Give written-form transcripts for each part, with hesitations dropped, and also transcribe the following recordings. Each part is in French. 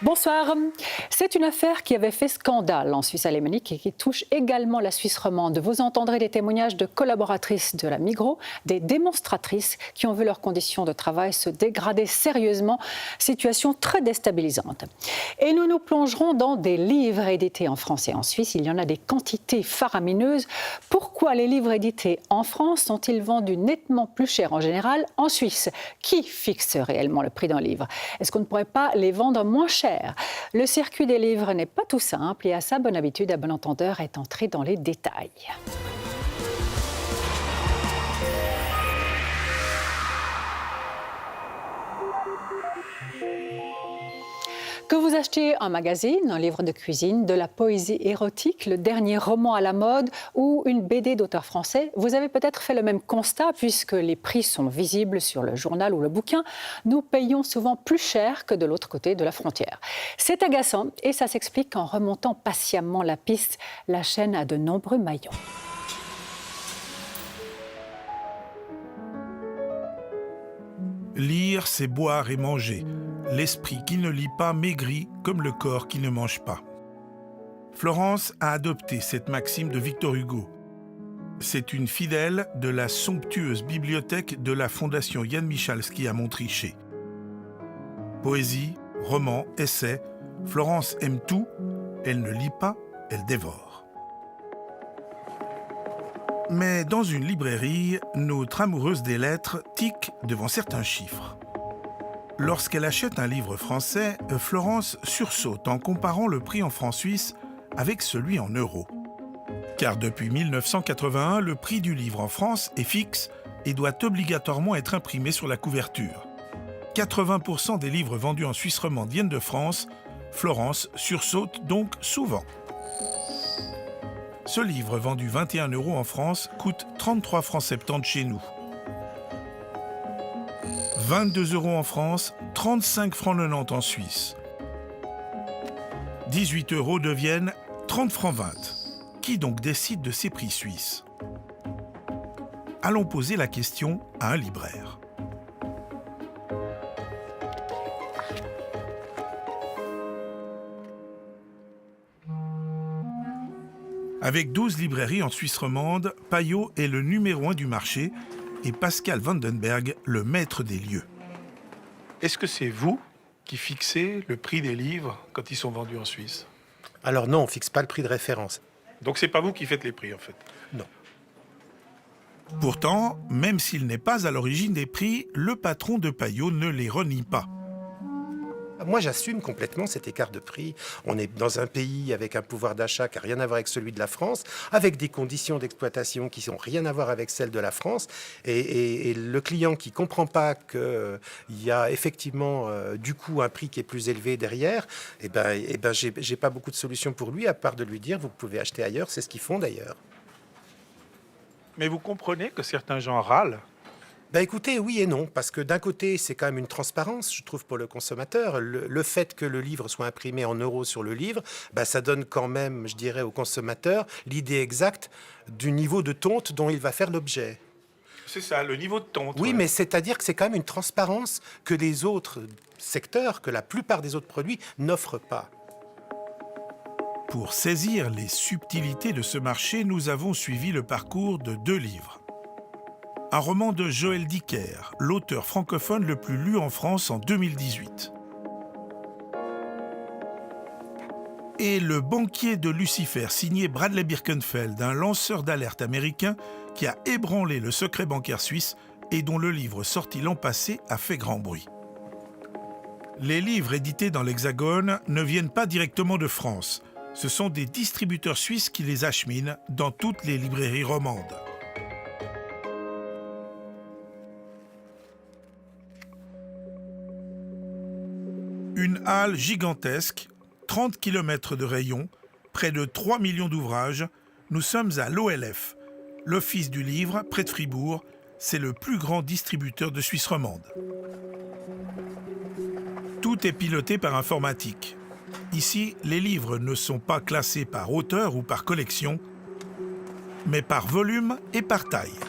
Bonsoir. C'est une affaire qui avait fait scandale en Suisse alémanique et qui touche également la Suisse romande. Vous entendrez des témoignages de collaboratrices de la Migros, des démonstratrices qui ont vu leurs conditions de travail se dégrader sérieusement, situation très déstabilisante. Et nous nous plongerons dans des livres édités en France et en Suisse. Il y en a des quantités faramineuses. Pourquoi les livres édités en France sont-ils vendus nettement plus cher en général en Suisse? Qui fixe réellement le prix d'un livre? Est-ce qu'on ne pourrait pas les vendre moins cher? Le circuit des livres n'est pas tout simple et à sa bonne habitude, à bon entendeur, est entré dans les détails. Que vous achetiez un magazine, un livre de cuisine, de la poésie érotique, le dernier roman à la mode ou une BD d'auteur français, vous avez peut-être fait le même constat puisque les prix sont visibles sur le journal ou le bouquin. Nous payons souvent plus cher que de l'autre côté de la frontière. C'est agaçant et ça s'explique qu'en remontant patiemment la piste, la chaîne a de nombreux maillons. Lire, c'est boire et manger. L'esprit qui ne lit pas maigrit comme le corps qui ne mange pas. Florence a adopté cette maxime de Victor Hugo. C'est une fidèle de la somptueuse bibliothèque de la Fondation Jan Michalski à Montricher. Poésie, romans, essais, Florence aime tout. Elle ne lit pas, elle dévore. Mais dans une librairie, notre amoureuse des lettres tique devant certains chiffres. Lorsqu'elle achète un livre français, Florence sursaute en comparant le prix en francs suisses avec celui en euros. Car depuis 1981, le prix du livre en France est fixe et doit obligatoirement être imprimé sur la couverture. 80% des livres vendus en Suisse romande viennent de France. Florence sursaute donc souvent. Ce livre, vendu 21 € en France, coûte 33 francs 70 chez nous. 22 € en France, 35 francs 90 en Suisse. 18 € deviennent 30 francs 20. Qui donc décide de ces prix suisses? Allons poser la question à un libraire. Avec 12 librairies en Suisse romande, Payot est le numéro 1 du marché et Pascal Vandenberg, le maître des lieux. Est-ce que c'est vous qui fixez le prix des livres quand ils sont vendus en Suisse? Alors non, on ne fixe pas le prix de référence. Donc c'est pas vous qui faites les prix en fait? Non. Pourtant, même s'il n'est pas à l'origine des prix, le patron de Payot ne les renie pas. Moi, j'assume complètement cet écart de prix. On est dans un pays avec un pouvoir d'achat qui n'a rien à voir avec celui de la France, avec des conditions d'exploitation qui n'ont rien à voir avec celles de la France. Et le client qui ne comprend pas qu'il y a effectivement du coup un prix qui est plus élevé derrière, j'ai pas beaucoup de solutions pour lui, à part de lui dire vous pouvez acheter ailleurs, c'est ce qu'ils font d'ailleurs. Mais vous comprenez que certains gens râlent? Écoutez, oui et non, parce que d'un côté, c'est quand même une transparence, je trouve, pour le consommateur. Le fait que le livre soit imprimé en euros sur le livre, ça donne quand même, je dirais, au consommateur l'idée exacte du niveau de tonte dont il va faire l'objet. C'est ça, le niveau de tonte. Oui, ouais. mais c'est-à-dire que c'est quand même une transparence que les autres secteurs, que la plupart des autres produits n'offrent pas. Pour saisir les subtilités de ce marché, nous avons suivi le parcours de 2 livres. Un roman de Joël Dicker, l'auteur francophone le plus lu en France en 2018. Et Le banquier de Lucifer, signé Bradley Birkenfeld, un lanceur d'alerte américain qui a ébranlé le secret bancaire suisse et dont le livre sorti l'an passé a fait grand bruit. Les livres édités dans l'Hexagone ne viennent pas directement de France. Ce sont des distributeurs suisses qui les acheminent dans toutes les librairies romandes. Une halle gigantesque, 30 km de rayon, près de 3 millions d'ouvrages. Nous sommes à l'OLF, l'Office du livre, près de Fribourg. C'est le plus grand distributeur de Suisse romande. Tout est piloté par informatique. Ici, les livres ne sont pas classés par auteur ou par collection, mais par volume et par taille.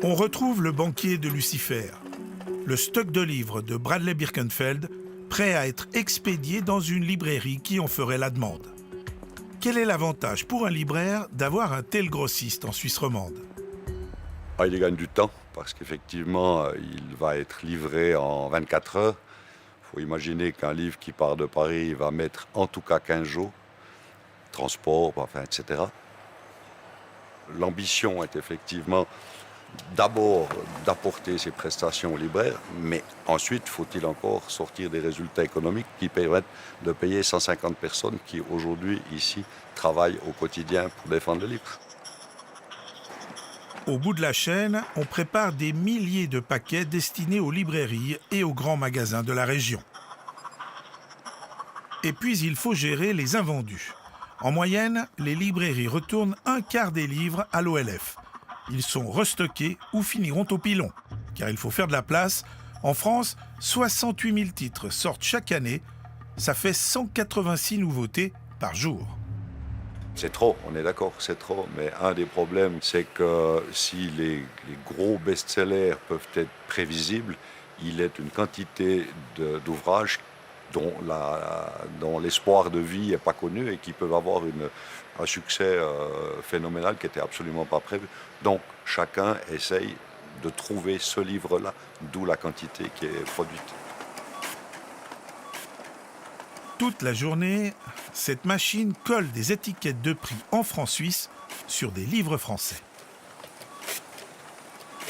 On retrouve le banquier de Lucifer, le stock de livres de Bradley Birkenfeld, prêt à être expédié dans une librairie qui en ferait la demande. Quel est l'avantage pour un libraire d'avoir un tel grossiste en Suisse romande? Il gagne du temps parce qu'effectivement, il va être livré en 24 heures. Il faut imaginer qu'un livre qui part de Paris va mettre en tout cas 15 jours, transport, enfin, etc. L'ambition est effectivement d'abord d'apporter ces prestations aux libraires, mais ensuite faut-il encore sortir des résultats économiques qui permettent de payer 150 personnes qui aujourd'hui ici travaillent au quotidien pour défendre le livre. Au bout de la chaîne, on prépare des milliers de paquets destinés aux librairies et aux grands magasins de la région. Et puis il faut gérer les invendus. En moyenne, les librairies retournent un quart des livres à l'OLF. Ils sont restockés ou finiront au pilon, car il faut faire de la place. En France, 68 000 titres sortent chaque année. Ça fait 186 nouveautés par jour. C'est trop, on est d'accord, c'est trop. Mais un des problèmes, c'est que si les gros best-sellers peuvent être prévisibles, il est une quantité d'ouvrages dont l'espoir de vie n'est pas connu et qui peuvent avoir un succès phénoménal qui n'était absolument pas prévu. Donc chacun essaye de trouver ce livre-là, d'où la quantité qui est produite. Toute la journée, cette machine colle des étiquettes de prix en francs suisses sur des livres français.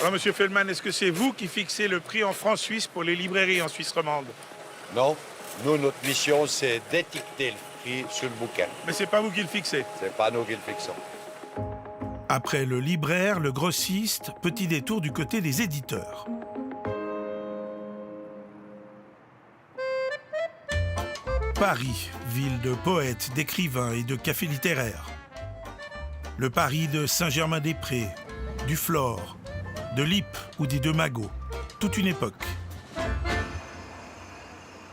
Alors, Monsieur Feldman, est-ce que c'est vous qui fixez le prix en francs suisses pour les librairies en Suisse romande? Non, nous, notre mission, c'est d'étiqueter le prix sur le bouquin. Mais c'est pas vous qui le fixez. C'est pas nous qui le fixons. Après le libraire, le grossiste, petit détour du côté des éditeurs. Paris, ville de poètes, d'écrivains et de cafés littéraires. Le Paris de Saint-Germain-des-Prés, du Flore, de l'Ypres ou des Deux Magots. Toute une époque.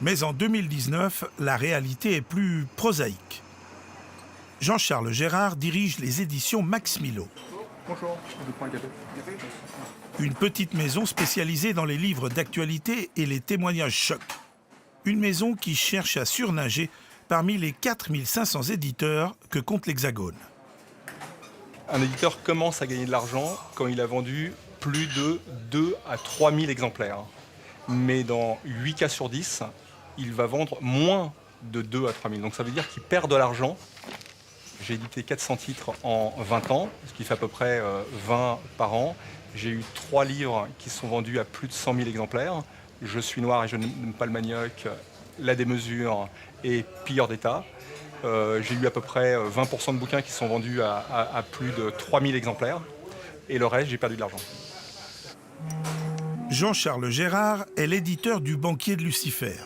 Mais en 2019, la réalité est plus prosaïque. Jean-Charles Gérard dirige les éditions Max Milo. Bonjour, je prends un café. Une petite maison spécialisée dans les livres d'actualité et les témoignages chocs. Une maison qui cherche à surnager parmi les 4500 éditeurs que compte l'Hexagone. Un éditeur commence à gagner de l'argent quand il a vendu plus de 2 à 3 000 exemplaires. Mais dans 8 cas sur 10, il va vendre moins de 2 à 3 000. Donc ça veut dire qu'il perd de l'argent. J'ai édité 400 titres en 20 ans, ce qui fait à peu près 20 par an. J'ai eu 3 livres qui sont vendus à plus de 100 000 exemplaires. Je suis noir et je n'aime pas le manioc, La démesure et Pilleur d'État. J'ai eu à peu près 20% de bouquins qui sont vendus à plus de 3 000 exemplaires. Et le reste, j'ai perdu de l'argent. Jean-Charles Gérard est l'éditeur du Banquier de Lucifer.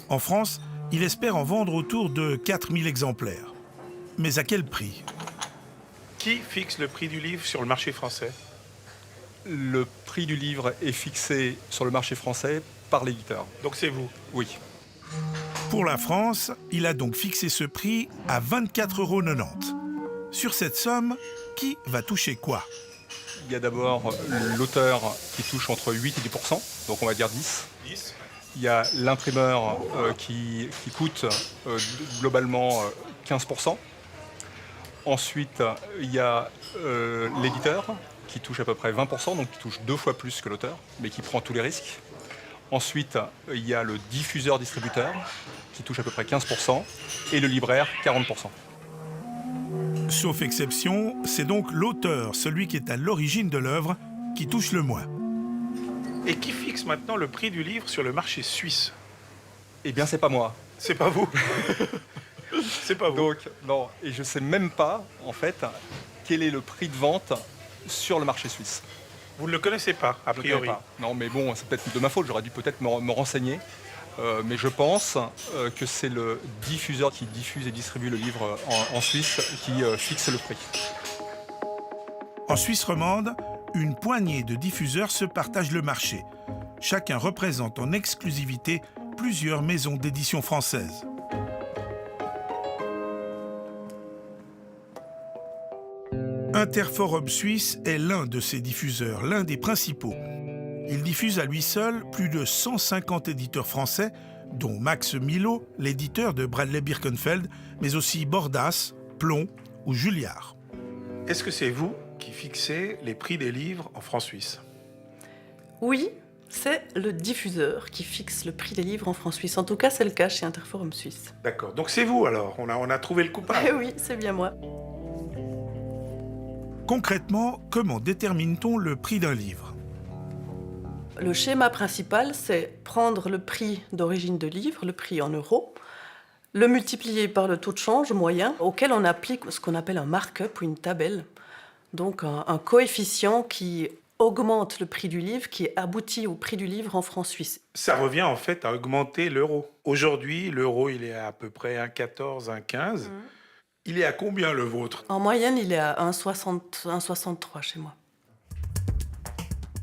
En France, il espère en vendre autour de 4 000 exemplaires. Mais à quel prix? Qui fixe le prix du livre sur le marché français? Le prix du livre est fixé sur le marché français par l'éditeur. Donc c'est vous? Oui. Pour la France, il a donc fixé ce prix à 24,90 €. Sur cette somme, qui va toucher quoi? Il y a d'abord l'auteur qui touche entre 8 et 10%, donc on va dire 10. 10. Il y a l'imprimeur qui coûte globalement 15%. Ensuite, il y a l'éditeur qui touche à peu près 20%, donc qui touche 2 fois plus que l'auteur, mais qui prend tous les risques. Ensuite, il y a le diffuseur-distributeur qui touche à peu près 15% et le libraire 40%. Sauf exception, c'est donc l'auteur, celui qui est à l'origine de l'œuvre, qui touche le moins. Et qui fixe maintenant le prix du livre sur le marché suisse? Eh bien, c'est pas moi. C'est pas vous. C'est pas vous. Donc, non, et je sais même pas, en fait, quel est le prix de vente sur le marché suisse. Vous ne le connaissez pas, a Je le priori. connais pas. Non, mais bon, c'est peut-être de ma faute, j'aurais dû peut-être me renseigner. Mais je pense que c'est le diffuseur qui diffuse et distribue le livre en Suisse qui fixe le prix. En Suisse romande, une poignée de diffuseurs se partagent le marché. Chacun représente en exclusivité plusieurs maisons d'édition françaises. Interforum Suisse est l'un de ces diffuseurs, l'un des principaux. Il diffuse à lui seul plus de 150 éditeurs français, dont Max Milo, l'éditeur de Bradley Birkenfeld, mais aussi Bordas, Plon ou Julliard. Est-ce que c'est vous qui fixez les prix des livres en francs suisses? Oui, c'est le diffuseur qui fixe le prix des livres en francs suisses. En tout cas, c'est le cas chez Interforum Suisse. D'accord, donc c'est vous alors, on a trouvé le coupable. Eh oui, c'est bien moi. Concrètement, comment détermine-t-on le prix d'un livre? Le schéma principal, c'est prendre le prix d'origine de livre, le prix en euros, le multiplier par le taux de change moyen, auquel on applique ce qu'on appelle un markup ou une tabelle. Donc un coefficient qui augmente le prix du livre, qui aboutit au prix du livre en francs suisses. Ça revient en fait à augmenter l'euro. Aujourd'hui, l'euro, il est à peu près 1,14, 1,15. Il est à combien le vôtre? En moyenne, il est à 1,60, 1,63 chez moi.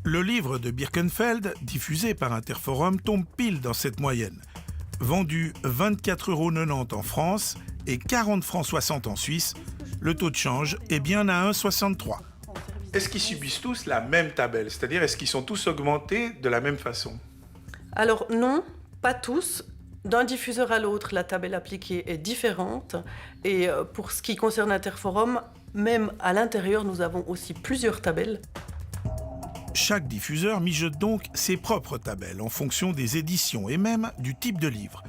Le livre de Birkenfeld, diffusé par Interforum, tombe pile dans cette moyenne. Vendu 24,90 € en France et 40 francs 60 en Suisse, le taux de change est bien à 1,63. Est-ce qu'ils subissent tous la même tabelle? C'est-à-dire, est-ce qu'ils sont tous augmentés de la même façon? Alors non, pas tous. D'un diffuseur à l'autre, la tabelle appliquée est différente. Et pour ce qui concerne Interforum, même à l'intérieur, nous avons aussi plusieurs tabelles. Chaque diffuseur mijote donc ses propres tabelles en fonction des éditions et même du type de livre.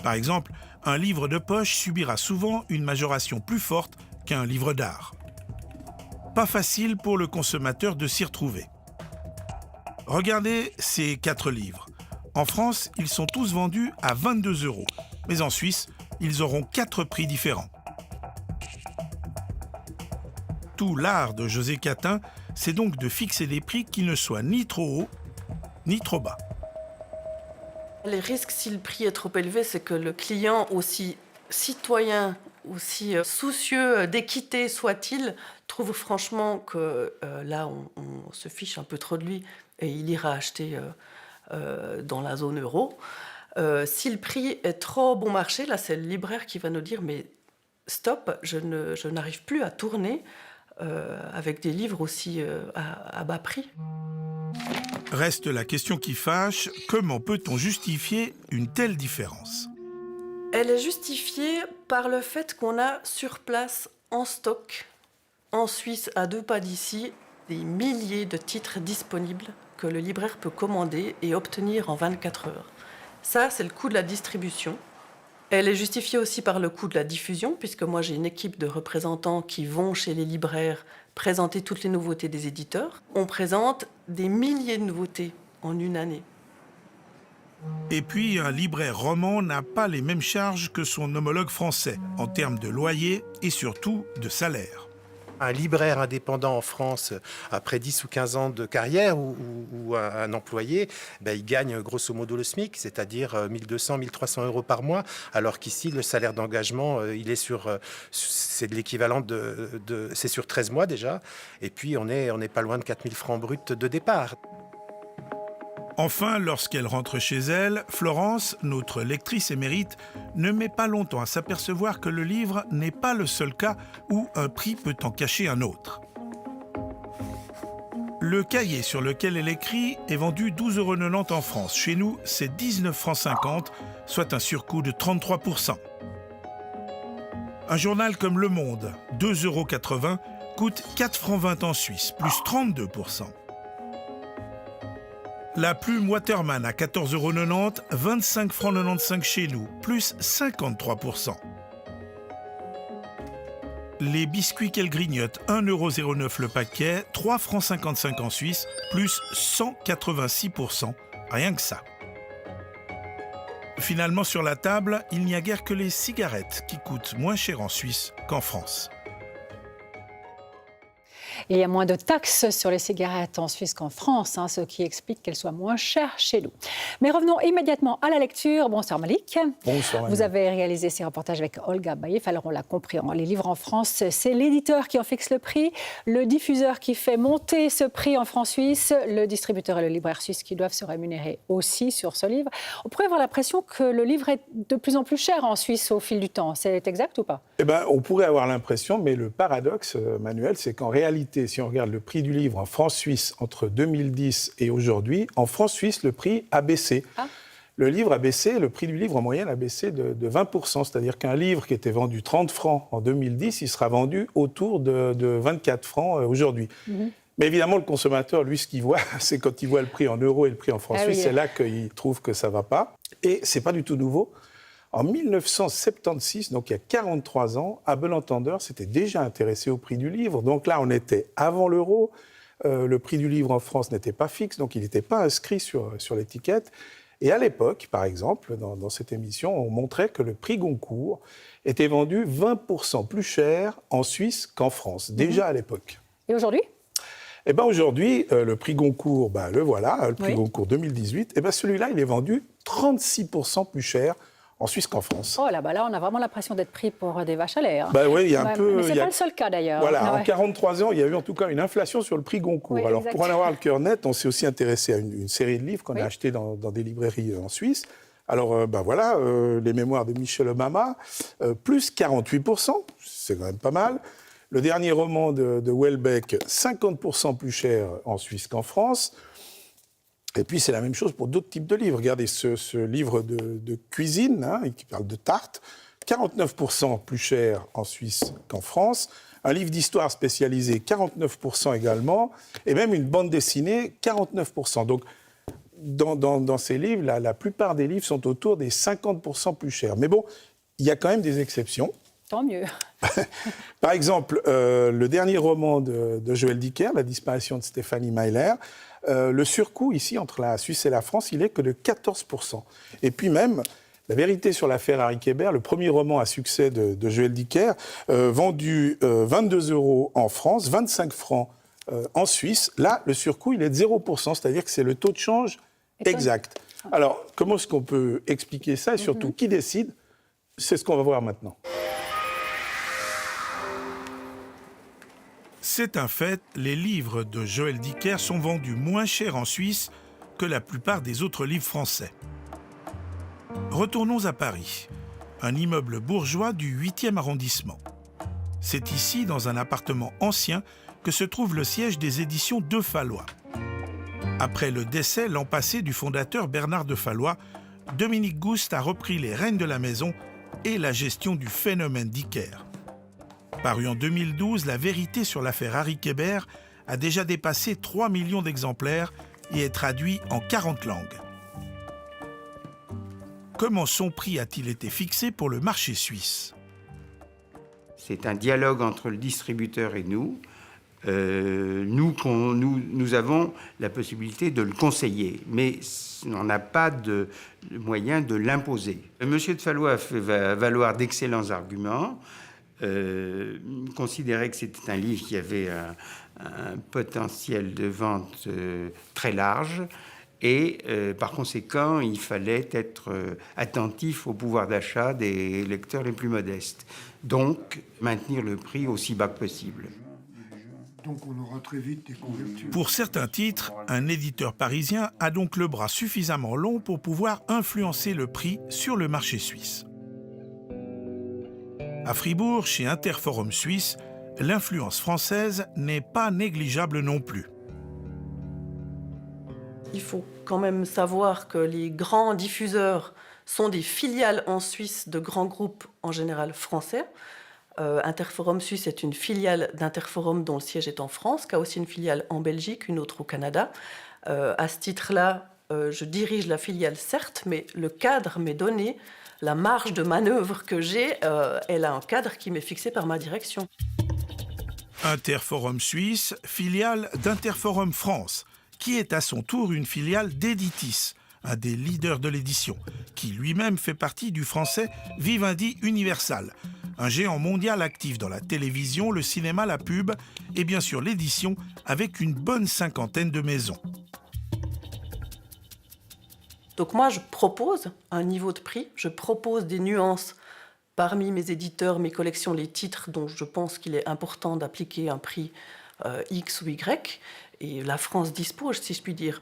Par exemple, un livre de poche subira souvent une majoration plus forte qu'un livre d'art. Pas facile pour le consommateur de s'y retrouver. Regardez ces 4 livres. En France, ils sont tous vendus à 22 €, mais en Suisse, ils auront 4 prix différents. Tout l'art de José Catin, c'est donc de fixer des prix qui ne soient ni trop hauts, ni trop bas. Les risques, si le prix est trop élevé, c'est que le client, aussi citoyen, aussi soucieux d'équité soit-il, trouve franchement que là, on se fiche un peu trop de lui et il ira acheter dans la zone euro. Si le prix est trop bon marché, là, c'est le libraire qui va nous dire « mais stop, je n'arrive plus à tourner ». Avec des livres aussi à bas prix. Reste la question qui fâche, comment peut-on justifier une telle différence? Elle est justifiée par le fait qu'on a sur place, en stock, en Suisse, à 2 pas d'ici, des milliers de titres disponibles que le libraire peut commander et obtenir en 24 heures. Ça, c'est le coût de la distribution. Elle est justifiée aussi par le coût de la diffusion, puisque moi j'ai une équipe de représentants qui vont chez les libraires présenter toutes les nouveautés des éditeurs. On présente des milliers de nouveautés en une année. Et puis, un libraire roman n'a pas les mêmes charges que son homologue français, en termes de loyer et surtout de salaire. Un libraire indépendant en France, après 10 ou 15 ans de carrière, ou un employé, il gagne grosso modo le SMIC, c'est-à-dire 1 200, 1 300 € par mois, alors qu'ici, le salaire d'engagement, c'est de l'équivalent c'est sur 13 mois déjà, et puis on n'est pas loin de 4 000 francs bruts de départ. Enfin, lorsqu'elle rentre chez elle, Florence, notre lectrice émérite, ne met pas longtemps à s'apercevoir que le livre n'est pas le seul cas où un prix peut en cacher un autre. Le cahier sur lequel elle écrit est vendu 12,90 € en France. Chez nous, c'est 19,50 francs, soit un surcoût de 33%. Un journal comme Le Monde, 2,80 €, coûte 4,20 francs en Suisse, plus 32%. La plume Waterman à 14,90 €, 25,95 francs chez nous, plus 53%. Les biscuits qu'elle grignote, 1,09 € le paquet, 3,55 francs en Suisse, plus 186%, rien que ça. Finalement, sur la table, il n'y a guère que les cigarettes qui coûtent moins cher en Suisse qu'en France. Il y a moins de taxes sur les cigarettes en Suisse qu'en France, ce qui explique qu'elles soient moins chères chez nous. Mais revenons immédiatement à la lecture. Bonsoir Malik. Bonsoir. Vous avez réalisé ces reportages avec Olga Baïf. Alors on l'a compris, les livres en France, c'est l'éditeur qui en fixe le prix, le diffuseur qui fait monter ce prix en francs suisses, le distributeur et le libraire suisse qui doivent se rémunérer aussi sur ce livre. On pourrait avoir l'impression que le livre est de plus en plus cher en Suisse au fil du temps. C'est exact ou pas ? Eh ben, on pourrait avoir l'impression, mais le paradoxe, Manuel, c'est qu'en réalité, si on regarde le prix du livre en francs suisses entre 2010 et aujourd'hui, en francs suisses, le prix a baissé. Ah. Le livre a baissé, le prix du livre en moyenne a baissé de 20%. C'est-à-dire qu'un livre qui était vendu 30 francs en 2010, il sera vendu autour de 24 francs aujourd'hui. Mm-hmm. Mais évidemment, le consommateur, lui, ce qu'il voit, c'est quand il voit le prix en euros et le prix en francs suisses, c'est là qu'il trouve que ça ne va pas. Et ce n'est pas du tout nouveau. En 1976, donc il y a 43 ans, Abel Entendeur s'était déjà intéressé au prix du livre. Donc là, on était avant l'euro. Le prix du livre en France n'était pas fixe, donc il n'était pas inscrit sur l'étiquette. Et à l'époque, par exemple, dans cette émission, on montrait que le prix Goncourt était vendu 20% plus cher en Suisse qu'en France, déjà à l'époque. Et aujourd'hui ? Eh bien aujourd'hui, le prix Goncourt, le voilà, le prix Goncourt 2018, eh bien celui-là, il est vendu 36% plus cher en Suisse qu'en France. Oh là, on a vraiment l'impression d'être pris pour des vaches à lait. Oui, il y a un peu... Mais ce n'est pas le seul cas d'ailleurs. Voilà, en 43 ans, il y a eu en tout cas une inflation sur le prix Goncourt. Oui, alors exactement. pour en avoir le cœur net, on s'est aussi intéressé à une série de livres qu'on a achetés dans des librairies en Suisse. Alors les mémoires de Michel Obama, plus 48%, c'est quand même pas mal. Le dernier roman de Houellebecq, 50% plus cher en Suisse qu'en France. Et puis, c'est la même chose pour d'autres types de livres. Regardez ce livre de cuisine, qui parle de tarte, 49% plus cher en Suisse qu'en France. Un livre d'histoire spécialisé, 49% également. Et même une bande dessinée, 49%. Donc, dans ces livres, la plupart des livres sont autour des 50% plus chers. Mais bon, il y a quand même des exceptions. Tant mieux. Par exemple, le dernier roman de Joël Dicker, La disparition de Stéphanie Myler, le surcoût ici entre la Suisse et la France, il est que de 14%. Et puis même, La vérité sur l'affaire Harry Kéber, le premier roman à succès de Joël Dicker, vendu 22 € en France, 25 francs en Suisse. Là, le surcoût, il est de 0%, c'est-à-dire que c'est le taux de change exact. Alors, comment est-ce qu'on peut expliquer ça et surtout, qui décide ? C'est ce qu'on va voir maintenant. C'est un fait, les livres de Joël Dicker sont vendus moins cher en Suisse que la plupart des autres livres français. Retournons à Paris, un immeuble bourgeois du 8e arrondissement. C'est ici, dans un appartement ancien, que se trouve le siège des éditions De Fallois. Après le décès l'an passé du fondateur Bernard De Fallois, Dominique Gouste a repris les rênes de la maison et la gestion du phénomène Dicker. Paru en 2012, La vérité sur l'affaire Harry Kéber a déjà dépassé 3 millions d'exemplaires et est traduit en 40 langues. Comment son prix a-t-il été fixé pour le marché suisse ? C'est un dialogue entre le distributeur et nous. Nous avons la possibilité de le conseiller, mais on n'a pas de moyen de l'imposer. Monsieur de Fallois a fait valoir d'excellents arguments. Considérait que c'était un livre qui avait un potentiel de vente très large et par conséquent il fallait être attentif au pouvoir d'achat des lecteurs les plus modestes, donc maintenir le prix aussi bas que possible. Donc on aura très vite des couvertures. Pour certains titres, un éditeur parisien a donc le bras suffisamment long pour pouvoir influencer le prix sur le marché suisse. À Fribourg, chez Interforum Suisse, l'influence française n'est pas négligeable non plus. Il faut quand même savoir que les grands diffuseurs sont des filiales en Suisse de grands groupes en général français. Interforum Suisse est une filiale d'Interforum dont le siège est en France, qui a aussi une filiale en Belgique, une autre au Canada. À ce titre-là, je dirige la filiale, certes, mais le cadre m'est donné. La marge de manœuvre que j'ai, elle a un cadre qui m'est fixé par ma direction. Interforum Suisse, filiale d'Interforum France, qui est à son tour une filiale d'Editis, un des leaders de l'édition, qui lui-même fait partie du français Vivendi Universal, Un géant mondial actif dans la télévision, le cinéma, la pub et bien sûr l'édition avec une bonne 50aine de maisons. Donc moi, je propose un niveau de prix, je propose des nuances parmi mes éditeurs, mes collections, les titres dont je pense qu'il est important d'appliquer un prix X ou Y. Et la France dispose, si je puis dire.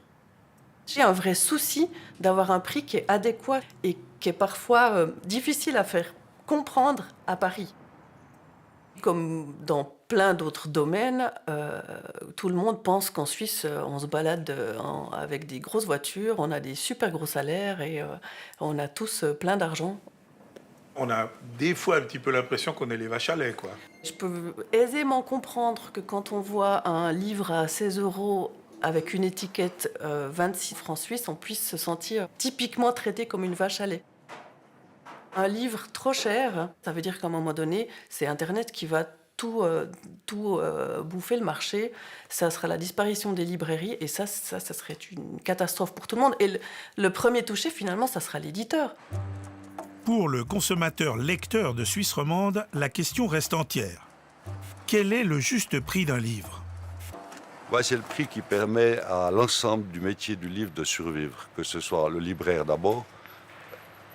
J'ai un vrai souci d'avoir un prix qui est adéquat et qui est parfois difficile à faire comprendre à Paris. Comme dans plein d'autres domaines, tout le monde pense qu'en Suisse, on se balade avec des grosses voitures, on a des super gros salaires et on a tous plein d'argent. On a des fois un petit peu l'impression qu'on est les vaches à lait, quoi. Je peux aisément comprendre que quand on voit un livre à 16 € avec une étiquette 26 francs suisses, on puisse se sentir typiquement traité comme une vache à lait. Un livre trop cher, ça veut dire qu'à un moment donné, c'est Internet qui va tout bouffer le marché. Ça sera la disparition des librairies et ça serait une catastrophe pour tout le monde. Et le premier touché, finalement, ça sera l'éditeur. Pour le consommateur lecteur de Suisse romande, la question reste entière. Quel est le juste prix d'un livre ? Ouais, c'est le prix qui permet à l'ensemble du métier du livre de survivre, que ce soit le libraire d'abord,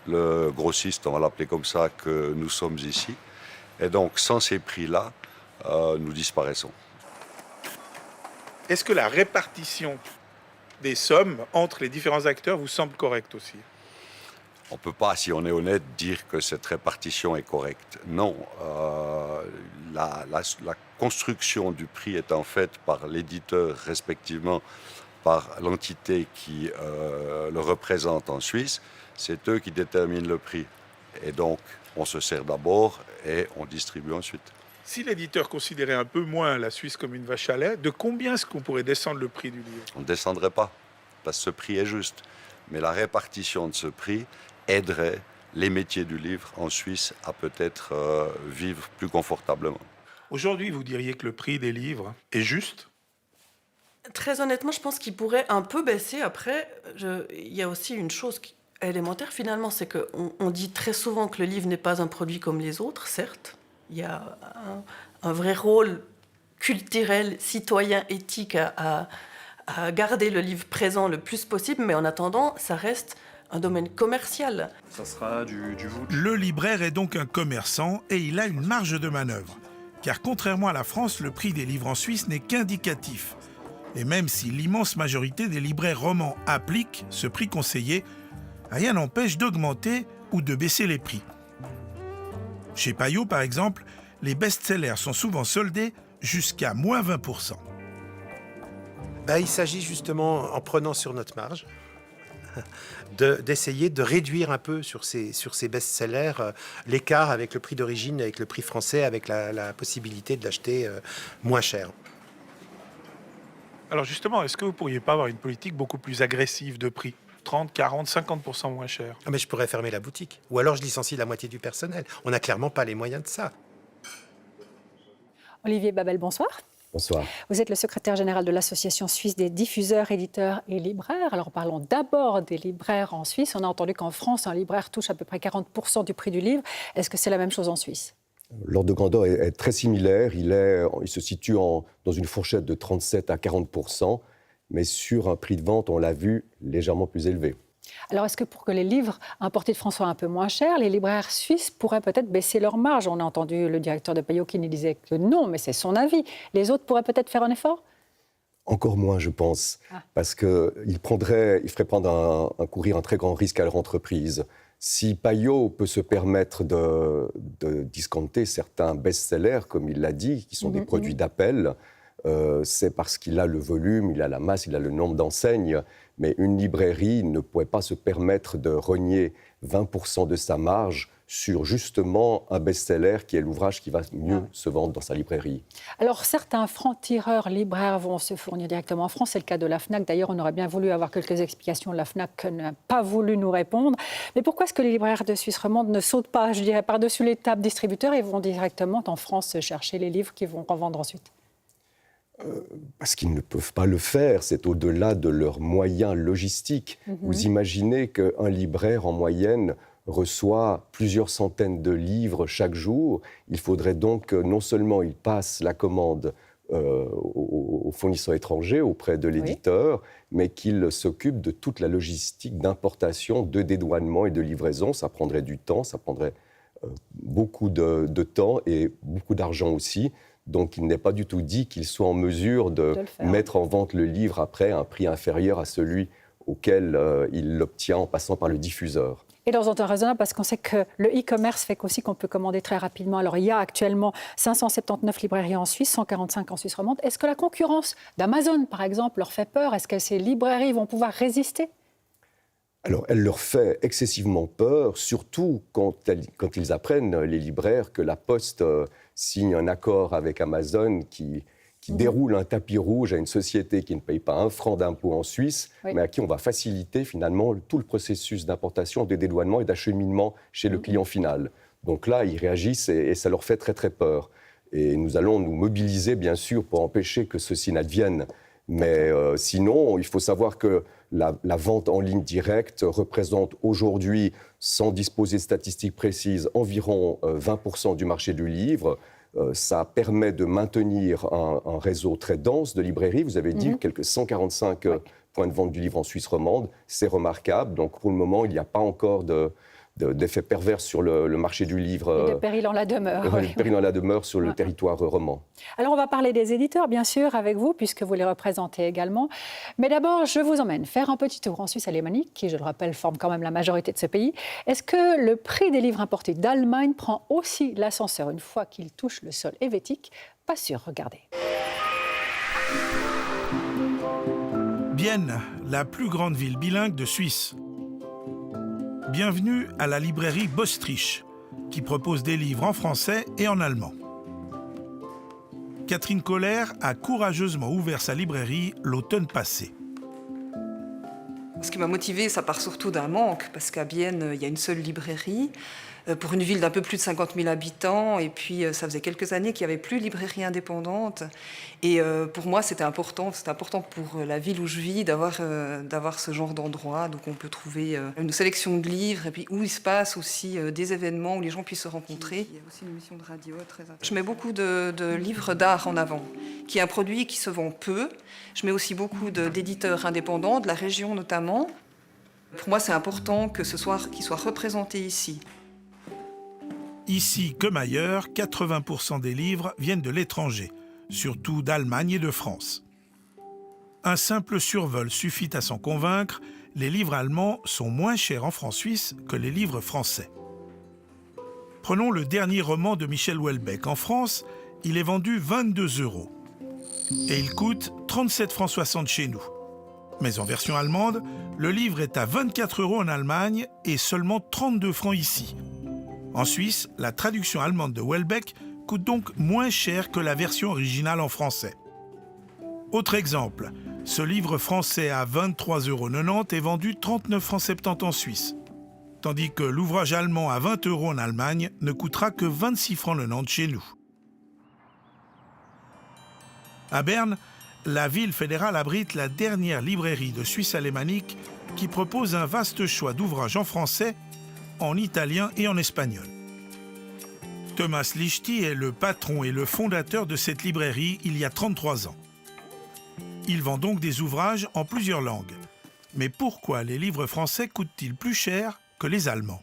le grossiste, on va l'appeler comme ça, que nous sommes ici. Et donc, sans ces prix-là, nous disparaissons. Est-ce que la répartition des sommes entre les différents acteurs vous semble correcte aussi ? On ne peut pas, si on est honnête, dire que cette répartition est correcte. Non, la construction du prix étant faite par l'éditeur, respectivement par l'entité qui le représente en Suisse, c'est eux qui déterminent le prix. Et donc, on se sert d'abord et on distribue ensuite. Si l'éditeur considérait un peu moins la Suisse comme une vache à lait, de combien est-ce qu'on pourrait descendre le prix du livre ? On ne descendrait pas, parce que ce prix est juste. Mais la répartition de ce prix aiderait les métiers du livre en Suisse à peut-être vivre plus confortablement. Aujourd'hui, vous diriez que le prix des livres est juste ? Très honnêtement, je pense qu'il pourrait un peu baisser. Après, il y a aussi une chose élémentaire finalement, c'est qu'on dit très souvent que le livre n'est pas un produit comme les autres, certes. Il y a un vrai rôle culturel, citoyen, éthique à garder le livre présent le plus possible, mais en attendant, ça reste un domaine commercial. Ça sera du vouch. Le libraire est donc un commerçant et il a une marge de manœuvre. Car contrairement à la France, le prix des livres en Suisse n'est qu'indicatif. Et même si l'immense majorité des libraires romans appliquent ce prix conseillé, rien n'empêche d'augmenter ou de baisser les prix. Chez Payot, par exemple, les best-sellers sont souvent soldés jusqu'à moins 20%. Il s'agit justement, en prenant sur notre marge, d'essayer de réduire un peu sur ces best-sellers l'écart avec le prix d'origine, avec le prix français, avec la possibilité de l'acheter moins cher. Alors justement, est-ce que vous ne pourriez pas avoir une politique beaucoup plus agressive de prix ? 30, 40, 50% moins cher. Mais je pourrais fermer la boutique. Ou alors je licencie la moitié du personnel. On n'a clairement pas les moyens de ça. Olivier Babel, bonsoir. Bonsoir. Vous êtes le secrétaire général de l'Association suisse des diffuseurs, éditeurs et libraires. Alors parlons d'abord des libraires en Suisse. On a entendu qu'en France, un libraire touche à peu près 40% du prix du livre. Est-ce que c'est la même chose en Suisse ? L'ordre de grandeur est très similaire. Il se situe dans une fourchette de 37 à 40%. Mais sur un prix de vente, on l'a vu, légèrement plus élevé. Alors, est-ce que pour que les livres importés de France soient un peu moins chers, les libraires suisses pourraient peut-être baisser leur marge ? On a entendu le directeur de Payot qui nous disait que non, mais c'est son avis. Les autres pourraient peut-être faire un effort ? Encore moins, je pense, parce qu'il ferait courir un très grand risque à leur entreprise. Si Payot peut se permettre de discounter certains best-sellers, comme il l'a dit, qui sont des produits d'appel, c'est parce qu'il a le volume, il a la masse, il a le nombre d'enseignes. Mais une librairie ne pourrait pas se permettre de rogner 20% de sa marge sur justement un best-seller qui est l'ouvrage qui va mieux se vendre dans sa librairie. Alors certains francs-tireurs libraires vont se fournir directement en France. C'est le cas de la FNAC. D'ailleurs, on aurait bien voulu avoir quelques explications. La FNAC n'a pas voulu nous répondre. Mais pourquoi est-ce que les libraires de Suisse romande ne sautent pas, je dirais, par-dessus les tables distributeurs et vont directement en France chercher les livres qu'ils vont revendre ensuite ? Parce qu'ils ne peuvent pas le faire, c'est au-delà de leurs moyens logistiques. Vous imaginez qu'un libraire, en moyenne, reçoit plusieurs centaines de livres chaque jour. Il faudrait donc que non seulement il passe la commande aux fournisseurs étrangers, auprès de l'éditeur, mais qu'il s'occupe de toute la logistique d'importation, de dédouanement et de livraison. Ça prendrait du temps, ça prendrait beaucoup de temps et beaucoup d'argent aussi. Donc il n'est pas du tout dit qu'il soit en mesure de mettre en vente le livre après à un prix inférieur à celui auquel il l'obtient en passant par le diffuseur. Et dans un temps raisonnable, parce qu'on sait que le e-commerce fait aussi qu'on peut commander très rapidement. Alors, il y a actuellement 579 librairies en Suisse, 145 en Suisse romande. Est-ce que la concurrence d'Amazon, par exemple, leur fait peur? Est-ce que ces librairies vont pouvoir résister? Alors, elle leur fait excessivement peur, surtout quand ils apprennent, les libraires, que la Poste signe un accord avec Amazon qui déroule un tapis rouge à une société qui ne paye pas 1 franc d'impôt en Suisse, mais à qui on va faciliter finalement tout le processus d'importation, de dédouanement et d'acheminement chez le client final. Donc là, ils réagissent et ça leur fait très très peur. Et nous allons nous mobiliser, bien sûr, pour empêcher que ceci n'advienne. Mais sinon, il faut savoir que la vente en ligne directe représente aujourd'hui, sans disposer de statistiques précises, environ 20% du marché du livre. Ça permet de maintenir un réseau très dense de librairies. Vous avez dit quelques 145 points de vente du livre en Suisse romande. C'est remarquable. Donc pour le moment, il n'y a pas encore d'effet pervers sur le marché du livre. Et de péril en la demeure. De péril en la demeure sur le territoire roman. Alors on va parler des éditeurs, bien sûr, avec vous, puisque vous les représentez également. Mais d'abord, je vous emmène faire un petit tour en Suisse alémanique, qui, je le rappelle, forme quand même la majorité de ce pays. Est-ce que le prix des livres importés d'Allemagne prend aussi l'ascenseur une fois qu'il touche le sol helvétique? Pas sûr, regardez. Bienne, la plus grande ville bilingue de Suisse. Bienvenue à la librairie Bostrich, qui propose des livres en français et en allemand. Catherine Kohler a courageusement ouvert sa librairie l'automne passé. Ce qui m'a motivée, ça part surtout d'un manque, parce qu'à Bienne, il y a une seule librairie, pour une ville d'un peu plus de 50 000 habitants, et puis ça faisait quelques années qu'il n'y avait plus de librairie indépendante. Et pour moi, c'était important pour la ville où je vis d'avoir ce genre d'endroit, donc on peut trouver une sélection de livres, et puis où il se passe aussi des événements, où les gens puissent se rencontrer. Il y a aussi une émission de radio très importante. Je mets beaucoup de livres d'art en avant, qui est un produit qui se vend peu. Je mets aussi beaucoup d'éditeurs indépendants, de la région notamment. Pour moi, c'est important qu'ils soient représentés ici. Ici comme ailleurs, 80% des livres viennent de l'étranger, surtout d'Allemagne et de France. Un simple survol suffit à s'en convaincre, les livres allemands sont moins chers en francs suisses que les livres français. Prenons le dernier roman de Michel Houellebecq. En France, il est vendu 22 € et il coûte 37,60 francs chez nous. Mais en version allemande, le livre est à 24 € en Allemagne et seulement 32 francs ici. En Suisse, la traduction allemande de Houellebecq coûte donc moins cher que la version originale en français. Autre exemple, ce livre français à 23,90 € est vendu 39,70 francs en Suisse, tandis que l'ouvrage allemand à 20 € en Allemagne ne coûtera que 26,90 francs chez nous. À Berne, la ville fédérale abrite la dernière librairie de Suisse alémanique qui propose un vaste choix d'ouvrages en français, en italien et en espagnol. Thomas Lichty est le patron et le fondateur de cette librairie il y a 33 ans. Il vend donc des ouvrages en plusieurs langues. Mais pourquoi les livres français coûtent-ils plus cher que les allemands?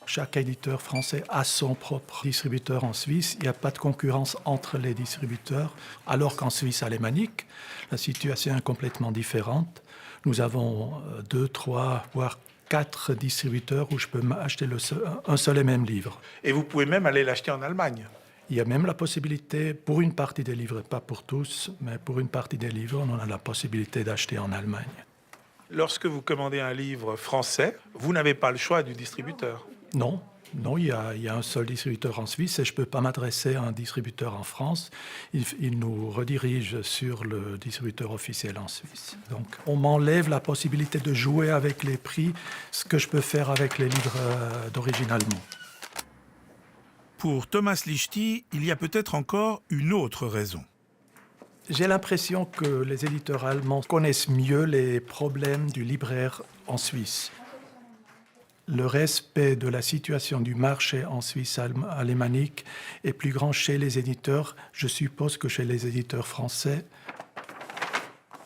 Chaque éditeur français a son propre distributeur en Suisse. Il n'y a pas de concurrence entre les distributeurs, alors qu'en Suisse alémanique, la situation est complètement différente. Nous avons 2, 3, voire 4 distributeurs où je peux acheter un seul et même livre. Et vous pouvez même aller l'acheter en Allemagne? Il y a même la possibilité, pour une partie des livres, pas pour tous, mais pour une partie des livres, on a la possibilité d'acheter en Allemagne. Lorsque vous commandez un livre français, vous n'avez pas le choix du distributeur? Non, il y a un seul distributeur en Suisse et je ne peux pas m'adresser à un distributeur en France. Il nous redirige sur le distributeur officiel en Suisse. Donc, on m'enlève la possibilité de jouer avec les prix, ce que je peux faire avec les livres d'origine allemande. Pour Thomas Lichty, il y a peut-être encore une autre raison. J'ai l'impression que les éditeurs allemands connaissent mieux les problèmes du libraire en Suisse. le respect de la situation du marché en Suisse alémanique est plus grand chez les éditeurs, je suppose, que chez les éditeurs français.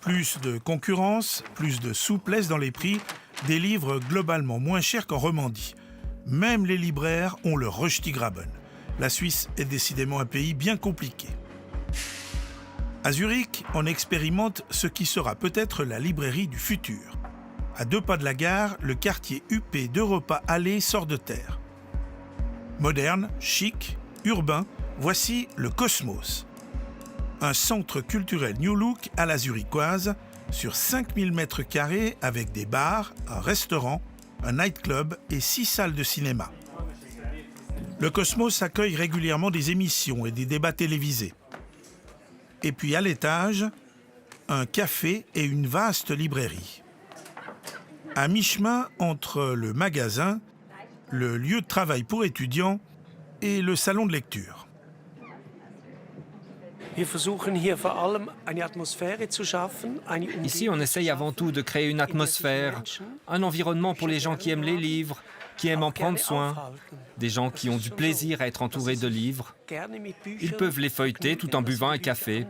Plus de concurrence, plus de souplesse dans les prix, des livres globalement moins chers qu'en Romandie. Même les libraires ont le Röstigraben. La Suisse est décidément un pays bien compliqué. À Zurich, on expérimente ce qui sera peut-être la librairie du futur. À 2 pas de la gare, le quartier huppé d'Europa Allée sort de terre. Moderne, chic, urbain, voici le Cosmos. Un centre culturel New Look à la zurichoise, sur 5000 m² avec des bars, un restaurant, un nightclub et 6 salles de cinéma. Le Cosmos accueille régulièrement des émissions et des débats télévisés. Et puis à l'étage, un café et une vaste librairie. À mi-chemin entre le magasin, le lieu de travail pour étudiants et le salon de lecture. Ici, on essaye avant tout de créer une atmosphère, un environnement pour les gens qui aiment les livres, qui aiment en prendre soin, des gens qui ont du plaisir à être entourés de livres. Ils peuvent les feuilleter tout en buvant un café.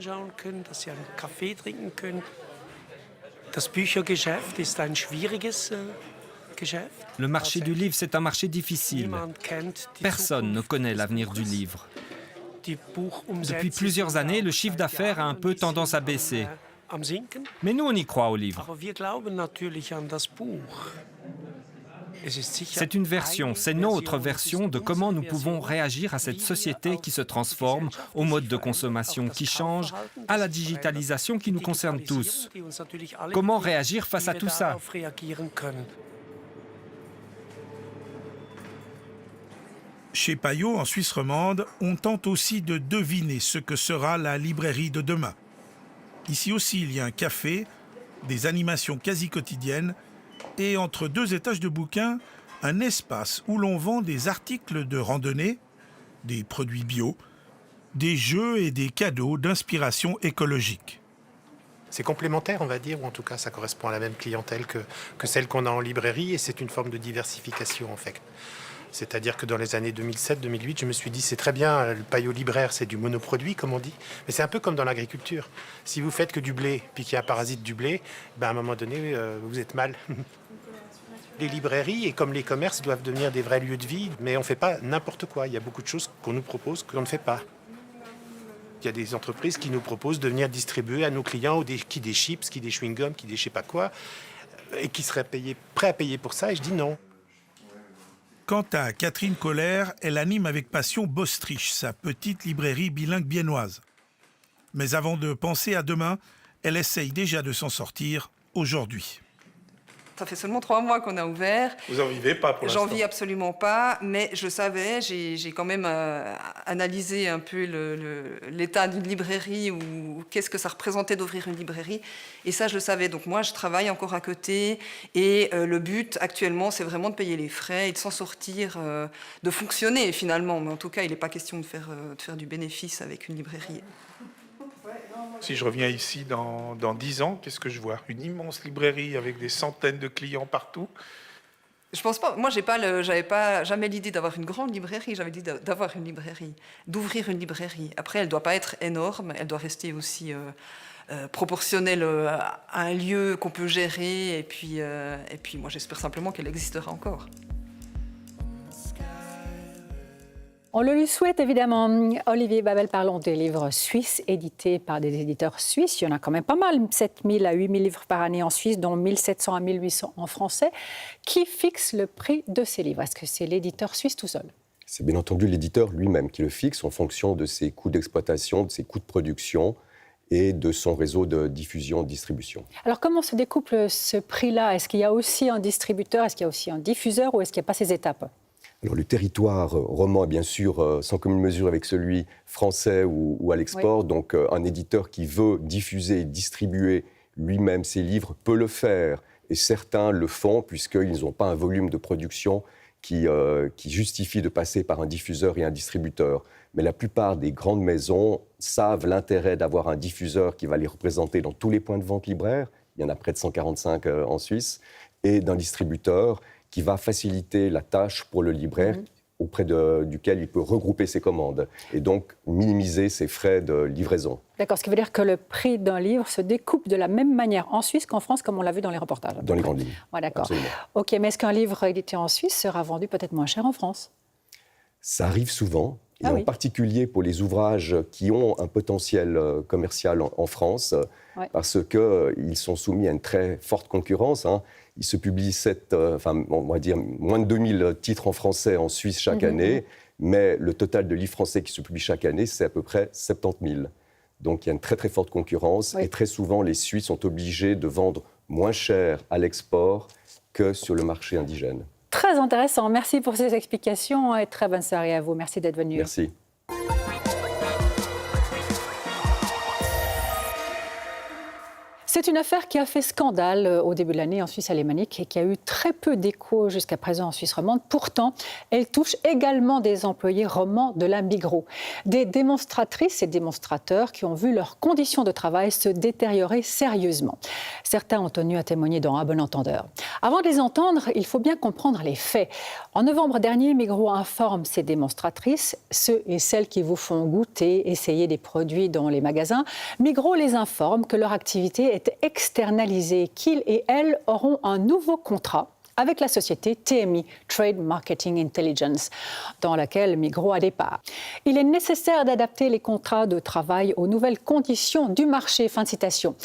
Le marché du livre, c'est un marché difficile. Personne ne connaît l'avenir du livre. Depuis plusieurs années, le chiffre d'affaires a un peu tendance à baisser. Mais nous, on y croit au livre. C'est une version, c'est notre version de comment nous pouvons réagir à cette société qui se transforme, au mode de consommation qui change, à la digitalisation qui nous concerne tous. Comment réagir face à tout ça ? Chez Payot, en Suisse romande, on tente aussi de deviner ce que sera la librairie de demain. Ici aussi, il y a un café, des animations quasi quotidiennes et entre 2 étages de bouquins, un espace où l'on vend des articles de randonnée, des produits bio, des jeux et des cadeaux d'inspiration écologique. C'est complémentaire, on va dire, ou en tout cas, ça correspond à la même clientèle que celle qu'on a en librairie, et c'est une forme de diversification, en fait. C'est-à-dire que dans les années 2007-2008, je me suis dit, c'est très bien, le Payot libraire, c'est du monoproduit, comme on dit, mais c'est un peu comme dans l'agriculture. Si vous faites que du blé, puis qu'il y a un parasite du blé, ben à un moment donné, vous êtes mal. Les librairies, et comme les commerces, doivent devenir des vrais lieux de vie, mais on ne fait pas n'importe quoi. Il y a beaucoup de choses qu'on nous propose qu'on ne fait pas. Il y a des entreprises qui nous proposent de venir distribuer à nos clients qui des chips, qui des chewing-gums, qui des je sais pas quoi, et qui seraient prêts à payer pour ça, et je dis non. Quant à Catherine Kohler, elle anime avec passion Bostrich, sa petite librairie bilingue biennoise. Mais avant de penser à demain, elle essaye déjà de s'en sortir aujourd'hui. Ça fait seulement 3 mois qu'on a ouvert. Vous n'en vivez pas pour l'instant? J'en vis absolument pas, mais je le savais, j'ai quand même analysé un peu l'état d'une librairie ou qu'est-ce que ça représentait d'ouvrir une librairie. Et ça, je le savais. Donc moi, je travaille encore à côté et le but actuellement, c'est vraiment de payer les frais et de s'en sortir, de fonctionner finalement. Mais en tout cas, il n'est pas question de faire du bénéfice avec une librairie. Si je reviens ici dans 10 ans, qu'est-ce que je vois? Une immense librairie avec des centaines de clients partout. Je pense pas. Moi, j'avais pas jamais l'idée d'avoir une grande librairie. J'avais l'idée d'avoir une librairie, d'ouvrir une librairie. Après, elle doit pas être énorme. Elle doit rester aussi proportionnelle à un lieu qu'on peut gérer. Et puis, moi, j'espère simplement qu'elle existera encore. On le lui souhaite évidemment. Olivier Babel, parlons des livres suisses édités par des éditeurs suisses. Il y en a quand même pas mal, 7 000 à 8 000 livres par année en Suisse, dont 1 700 à 1 800 en français. Qui fixe le prix de ces livres? Est-ce que c'est l'éditeur suisse tout seul? C'est bien entendu l'éditeur lui-même qui le fixe en fonction de ses coûts d'exploitation, de ses coûts de production et de son réseau de diffusion, de distribution. Alors comment se découple ce prix-là? Est-ce qu'il y a aussi un distributeur? Est-ce qu'il y a aussi un diffuseur? Ou est-ce qu'il n'y a pas ces étapes? Alors, le territoire roman est bien sûr sans commune mesure avec celui français ou à l'export. Oui. Donc, un éditeur qui veut diffuser et distribuer lui-même ses livres peut le faire. Et certains le font puisqu'ils n'ont pas un volume de production qui justifie de passer par un diffuseur et un distributeur. Mais la plupart des grandes maisons savent l'intérêt d'avoir un diffuseur qui va les représenter dans tous les points de vente libraires. Il y en a près de 145 en Suisse. Et d'un distributeur qui va faciliter la tâche pour le libraire auprès duquel il peut regrouper ses commandes et donc minimiser ses frais de livraison. D'accord, ce qui veut dire que le prix d'un livre se découpe de la même manière en Suisse qu'en France, comme on l'a vu dans les reportages. Dans les grandes lignes. Ouais, d'accord. Absolument. OK, mais est-ce qu'un livre édité en Suisse sera vendu peut-être moins cher en France? Ça arrive souvent, et en particulier pour les ouvrages qui ont un potentiel commercial en France, parce qu'ils sont soumis à une très forte concurrence. Il se publie on va dire moins de 2000 titres en français en Suisse chaque année, mais le total de livres français qui se publient chaque année, c'est à peu près 70 000. Donc il y a une très très forte concurrence, et très souvent les Suisses sont obligés de vendre moins cher à l'export que sur le marché indigène. Très intéressant. Merci pour ces explications et très bonne soirée à vous. Merci d'être venu. Merci. C'est une affaire qui a fait scandale au début de l'année en Suisse alémanique et qui a eu très peu d'écho jusqu'à présent en Suisse romande. Pourtant, elle touche également des employés romans de la Migros. Des démonstratrices et démonstrateurs qui ont vu leurs conditions de travail se détériorer sérieusement. Certains ont tenu à témoigner dans Un bon entendeur. Avant de les entendre, il faut bien comprendre les faits. En novembre dernier, Migros informe ses démonstratrices, ceux et celles qui vous font goûter, essayer des produits dans les magasins. Migros les informe que leur activité est externalisée, qu'ils et elles auront un nouveau contrat avec la société TMI, Trade Marketing Intelligence, dans laquelle Migros a des parts. Il est nécessaire d'adapter les contrats de travail aux nouvelles conditions du marché. Fin de citation.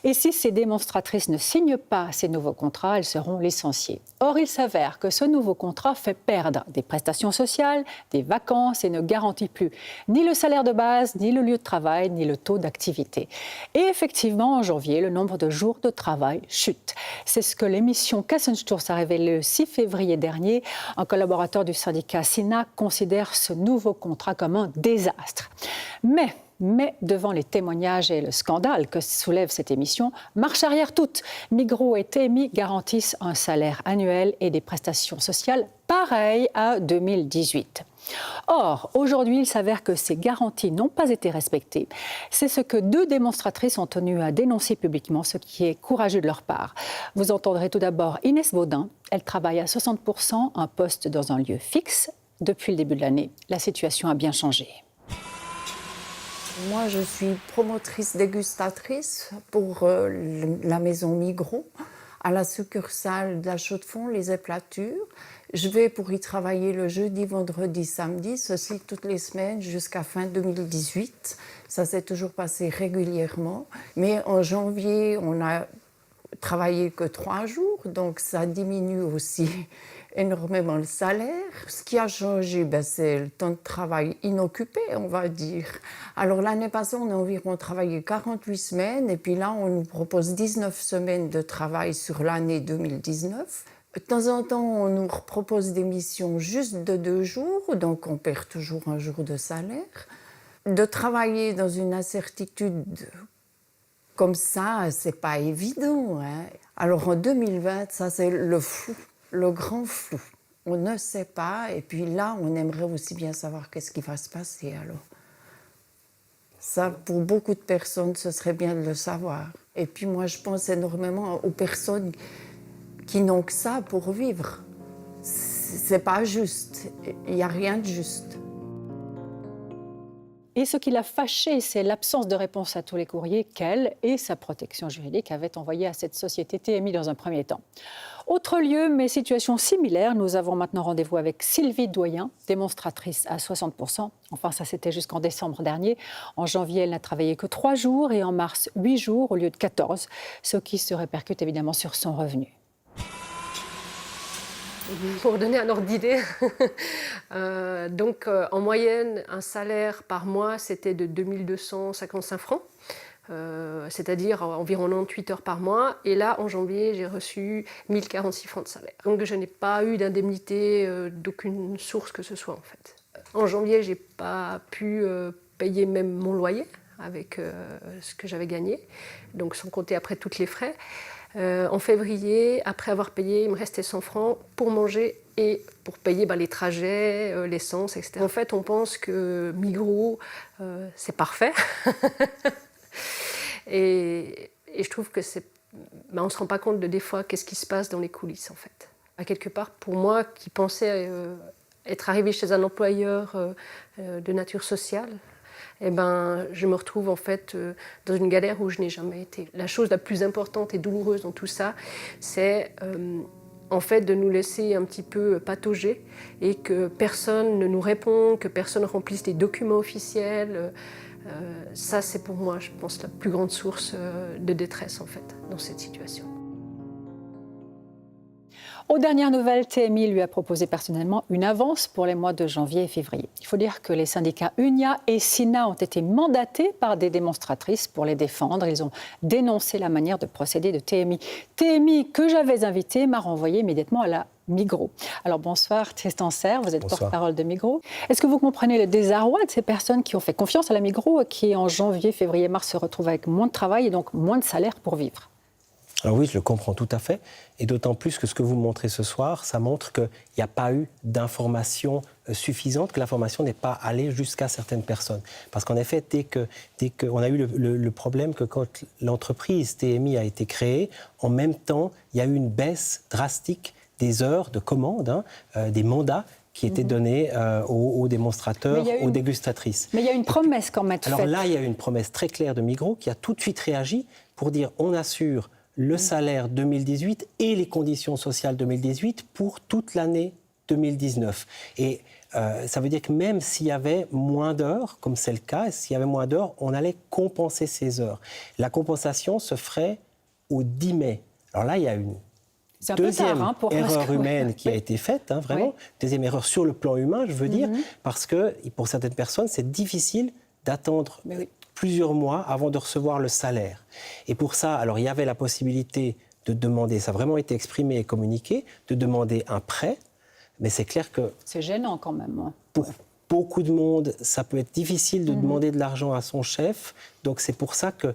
Et si ces démonstratrices ne signent pas ces nouveaux contrats, elles seront licenciées. Or, il s'avère que ce nouveau contrat fait perdre des prestations sociales, des vacances et ne garantit plus ni le salaire de base, ni le lieu de travail, ni le taux d'activité. Et effectivement, en janvier, le nombre de jours de travail chute. C'est ce que l'émission Kassensturz a révélé le 6 février dernier. Un collaborateur du syndicat SINA considère ce nouveau contrat comme un désastre. Mais devant les témoignages et le scandale que soulève cette émission, marche arrière toute. Migros et TMI garantissent un salaire annuel et des prestations sociales pareilles à 2018. Or, aujourd'hui, il s'avère que ces garanties n'ont pas été respectées. C'est ce que 2 démonstratrices ont tenu à dénoncer publiquement, ce qui est courageux de leur part. Vous entendrez tout d'abord Inès Baudin. Elle travaille à 60%, un poste dans un lieu fixe. Depuis le début de l'année, la situation a bien changé. Moi, je suis promotrice dégustatrice pour la maison Migros, à la succursale de la Chaux-de-Fonds, les Éplatures. Je vais pour y travailler le jeudi, vendredi, samedi, ceci toutes les semaines jusqu'à fin 2018. Ça s'est toujours passé régulièrement. Mais en janvier, on a travaillé que 3 jours, donc ça diminue aussi énormément le salaire. Ce qui a changé, c'est le temps de travail inoccupé, on va dire. Alors l'année passée, on a environ travaillé 48 semaines, et puis là, on nous propose 19 semaines de travail sur l'année 2019. De temps en temps, on nous propose des missions juste de 2 jours, donc on perd toujours un jour de salaire. De travailler dans une incertitude comme ça, c'est pas évident. Alors en 2020, ça c'est le flou, le grand flou. On ne sait pas, et puis là, on aimerait aussi bien savoir qu'est-ce qui va se passer alors. Ça, pour beaucoup de personnes, ce serait bien de le savoir. Et puis moi, je pense énormément aux personnes qui n'ont que ça pour vivre. C'est pas juste, il n'y a rien de juste. Et ce qui l'a fâchée, c'est l'absence de réponse à tous les courriers qu'elle et sa protection juridique avaient envoyés à cette société TMI dans un premier temps. Autre lieu, mais situation similaire, nous avons maintenant rendez-vous avec Sylvie Doyen, démonstratrice à 60%. Enfin, ça c'était jusqu'en décembre dernier. En janvier, elle n'a travaillé que 3 jours et en mars, 8 jours au lieu de 14, ce qui se répercute évidemment sur son revenu. Pour donner un ordre d'idée, en moyenne, un salaire par mois, c'était de 2255 francs, c'est-à-dire environ 98 heures par mois. Et là, en janvier, j'ai reçu 1046 francs de salaire. Donc, je n'ai pas eu d'indemnité d'aucune source que ce soit, en fait. En janvier, je n'ai pas pu payer même mon loyer avec ce que j'avais gagné, donc sans compter après tous les frais. En février, après avoir payé, il me restait 100 francs pour manger et pour payer les trajets, l'essence, etc. En fait, on pense que Migros, c'est parfait. et je trouve que on ne se rend pas compte de des fois qu'est-ce qui se passe dans les coulisses, en fait. Quelque part, pour moi, qui pensais être arrivée chez un employeur de nature sociale, eh ben, je me retrouve en fait dans une galère où je n'ai jamais été. La chose la plus importante et douloureuse dans tout ça, c'est en fait de nous laisser un petit peu patauger et que personne ne nous répond, que personne ne remplisse les documents officiels. Ça, c'est pour moi, je pense, la plus grande source de détresse en fait dans cette situation. Aux dernières nouvelles, TMI lui a proposé personnellement une avance pour les mois de janvier et février. Il faut dire que les syndicats UNIA et SINA ont été mandatés par des démonstratrices pour les défendre. Ils ont dénoncé la manière de procéder de TMI. TMI, que j'avais invité, m'a renvoyé immédiatement à la Migros. Alors bonsoir Tristan Serre, vous êtes porte-parole de Migros. Est-ce que vous comprenez le désarroi de ces personnes qui ont fait confiance à la Migros et qui en janvier, février, mars se retrouvent avec moins de travail et donc moins de salaire pour vivre ? Alors oui, je le comprends tout à fait, et d'autant plus que ce que vous montrez ce soir, ça montre qu'il n'y a pas eu d'information suffisante, que l'information n'est pas allée jusqu'à certaines personnes. Parce qu'en effet, dès qu'on a eu le problème que quand l'entreprise TMI a été créée, en même temps, il y a eu une baisse drastique des heures de commande, des mandats qui étaient donnés aux démonstrateurs, aux dégustatrices. Mais il y a une promesse quand même faite. Alors là, il y a eu une promesse très claire de Migros qui a tout de suite réagi pour dire on assure le salaire 2018 et les conditions sociales 2018 pour toute l'année 2019. Et ça veut dire que même s'il y avait moins d'heures, comme c'est le cas, s'il y avait moins d'heures, on allait compenser ces heures. La compensation se ferait au 10 mai. Alors là, il y a une deuxième erreur humaine qui a été faite, vraiment. Deuxième erreur sur le plan humain, je veux dire, parce que pour certaines personnes, c'est difficile d'attendre plusieurs mois avant de recevoir le salaire. Et pour ça, alors il y avait la possibilité de demander, ça a vraiment été exprimé et communiqué, de demander un prêt, mais c'est clair que... C'est gênant quand même. Pour beaucoup de monde, ça peut être difficile de demander de l'argent à son chef, donc c'est pour ça que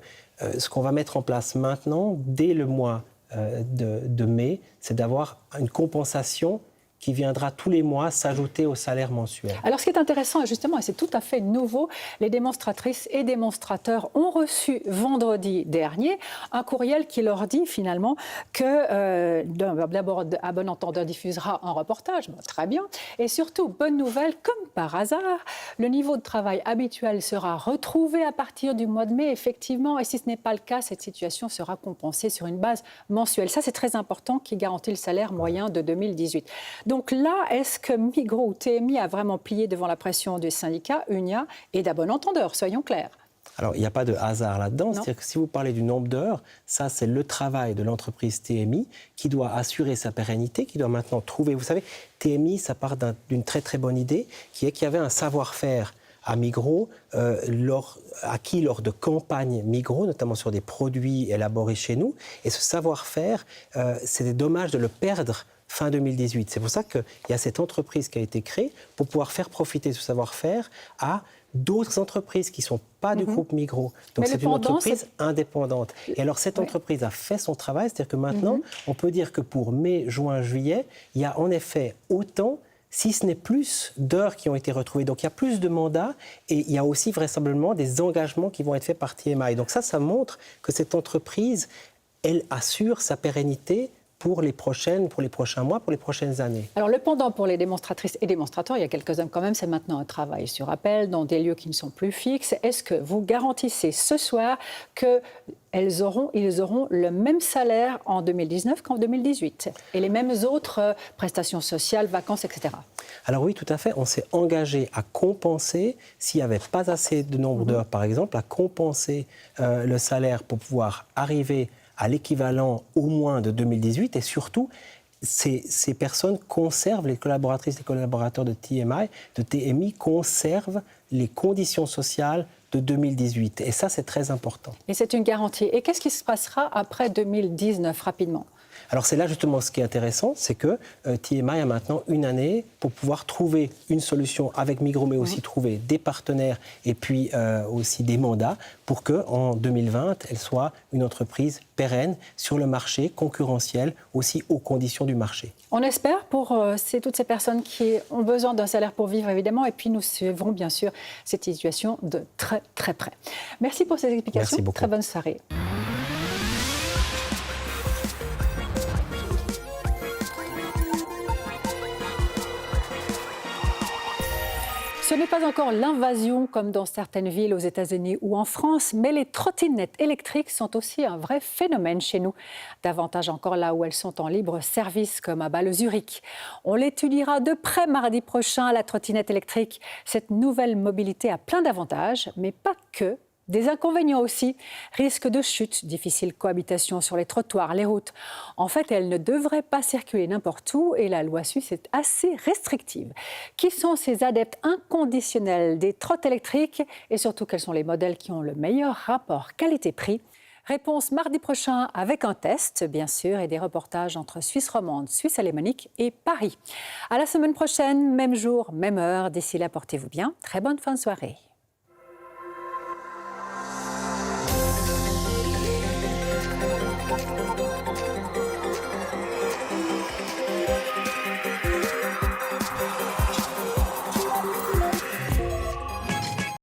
ce qu'on va mettre en place maintenant, dès le mois de mai, c'est d'avoir une compensation qui viendra tous les mois s'ajouter au salaire mensuel. Alors ce qui est intéressant, justement, et c'est tout à fait nouveau, les démonstratrices et démonstrateurs ont reçu vendredi dernier un courriel qui leur dit finalement que, d'abord, à bon entendeur diffusera un reportage, très bien, et surtout, bonne nouvelle, comme par hasard, le niveau de travail habituel sera retrouvé à partir du mois de mai, effectivement, et si ce n'est pas le cas, cette situation sera compensée sur une base mensuelle. Ça, c'est très important, qui garantit le salaire moyen de 2018. Donc là, est-ce que Migros ou TMI a vraiment plié devant la pression des syndicats, UNIA et d'à bon entendeur, soyons clairs? Alors, il n'y a pas de hasard là-dedans. C'est-à-dire que si vous parlez du nombre d'heures, ça, c'est le travail de l'entreprise TMI qui doit assurer sa pérennité, qui doit maintenant trouver... Vous savez, TMI, ça part d'une très, très bonne idée, qui est qu'il y avait un savoir-faire à Migros, acquis lors de campagnes Migros, notamment sur des produits élaborés chez nous. Et ce savoir-faire, c'est dommage de le perdre fin 2018. C'est pour ça qu'il y a cette entreprise qui a été créée pour pouvoir faire profiter ce savoir-faire à d'autres entreprises qui ne sont pas du groupe Migros. Donc c'est une entreprise indépendante. Et alors cette entreprise a fait son travail, c'est-à-dire que maintenant, on peut dire que pour mai, juin, juillet, il y a en effet autant, si ce n'est plus, d'heures qui ont été retrouvées. Donc il y a plus de mandats et il y a aussi vraisemblablement des engagements qui vont être faits par TMI. Donc ça montre que cette entreprise, elle assure sa pérennité pour les prochains mois, pour les prochaines années. Alors le pendant pour les démonstratrices et démonstrateurs, il y a quelques hommes quand même, c'est maintenant un travail sur appel dans des lieux qui ne sont plus fixes. Est-ce que vous garantissez ce soir qu'ils auront le même salaire en 2019 qu'en 2018 et les mêmes autres prestations sociales, vacances, etc. Alors oui, tout à fait. On s'est engagé à compenser, s'il n'y avait pas assez de nombre d'heures, par exemple, à compenser le salaire pour pouvoir arriver à l'équivalent au moins de 2018 et surtout, ces personnes conservent, les collaboratrices et collaborateurs de TMI conservent les conditions sociales de 2018 et ça c'est très important. Et c'est une garantie. Et qu'est-ce qui se passera après 2019 rapidement ? Alors c'est là justement ce qui est intéressant, c'est que TMI a maintenant une année pour pouvoir trouver une solution avec Migros, mais aussi trouver des partenaires et puis aussi des mandats pour qu'en 2020, elle soit une entreprise pérenne sur le marché, concurrentielle, aussi aux conditions du marché. On espère pour toutes ces personnes qui ont besoin d'un salaire pour vivre, évidemment, et puis nous suivrons bien sûr cette situation de très très près. Merci pour ces explications. Merci beaucoup. Très bonne soirée. Ce n'est pas encore l'invasion comme dans certaines villes aux États-Unis ou en France, mais les trottinettes électriques sont aussi un vrai phénomène chez nous. Davantage encore là où elles sont en libre service, comme à Bâle-Zurich. On l'étudiera de près mardi prochain, la trottinette électrique. Cette nouvelle mobilité a plein d'avantages, mais pas que. Des inconvénients aussi, risque de chute, difficile cohabitation sur les trottoirs, les routes. En fait, elle ne devrait pas circuler n'importe où et la loi suisse est assez restrictive. Qui sont ces adeptes inconditionnels des trottes électriques et surtout quels sont les modèles qui ont le meilleur rapport qualité-prix? Réponse mardi prochain avec un test, bien sûr, et des reportages entre Suisse romande, Suisse alémanique et Paris. À la semaine prochaine, même jour, même heure. D'ici là, portez-vous bien. Très bonne fin de soirée.